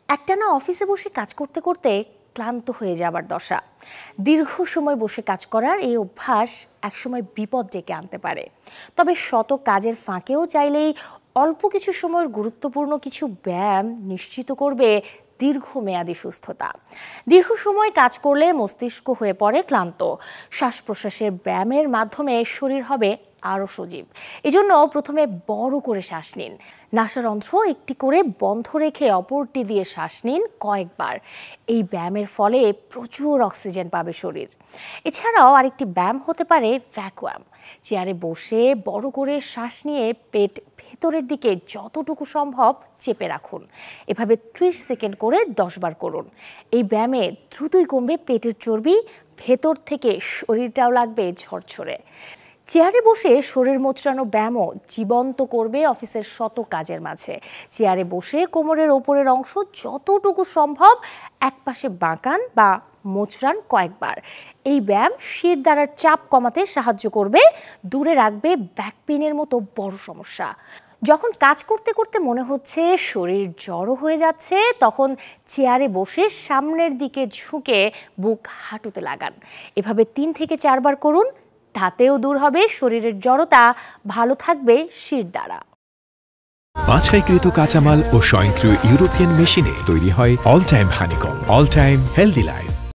একটানা অফিসে বসে কাজ করতে করতে ক্লান্ত হয়ে যাবার দশা। দীর্ঘ সময় বসে কাজ করার এই অভ্যাস একসময় বিপদ ডেকে আনতে পারে। তবে শত কাজের ফাঁকেও চাইলেই অল্প কিছু সময়ের গুরুত্বপূর্ণ কিছু ব্যায়াম নিশ্চিত করবে দীর্ঘমেয়াদী সুস্থতা। দীর্ঘ সময় কাজ করলে মস্তিষ্ক হয়ে পড়ে ক্লান্ত। শ্বাস প্রশ্বাসের ব্যায়ামের মাধ্যমে শরীর হবে আরও সজীব। এজন্য প্রথমে বড় করে শ্বাস নিন। নাসারন্ধ্র একটি করে বন্ধ রেখে অপরটি দিয়ে শ্বাস নিন কয়েকবার। এই ব্যায়ামের ফলে প্রচুর অক্সিজেন পাবে শরীর। এছাড়াও আরেকটি ব্যায়াম হতে পারে ভ্যাকুয়াম। চেয়ারে বসে বড় করে শ্বাস নিয়ে পেট ভেতরের দিকে যতটুকু সম্ভব চেপে রাখুন। এভাবে 30 সেকেন্ড করে 10 বার করুন। এই ব্যায়ামে দ্রুতই কমবে পেটের চর্বি, ভেতর থেকে শরীরটাও লাগবে ঝরঝরে। চেয়ারে বসে শরীর মোচড়ানো ব্যায়ামও জীবন্ত করবে অফিসের শত কাজের মাঝে। চেয়ারে বসে কোমরের ওপরের অংশ যতটুকু সম্ভব একপাশে বাঁকান বা মোচড়ান কয়েকবার। এই ব্যায়াম শিরদাঁড়ার চাপ কমাতে সাহায্য করবে, দূরে রাখবে ব্যাক পেইনের মতো বড় সমস্যা। যখন কাজ করতে করতে মনে হচ্ছে শরীর জড়ো হয়ে যাচ্ছে, তখন চেয়ারে বসে সামনের দিকে ঝুঁকে বুক হাঁটুতে লাগান। এভাবে 3 থেকে 4 বার করুন। তাতেও দূর হবে শরীরের জড়তা, ভালো থাকবে শিরদাঁড়া। বাছাইকৃত কাঁচামাল ও স্বয়ংক্রিয় ইউরোপিয়ান মেশিনে তৈরি হয় all time honeycomb, all time healthy life.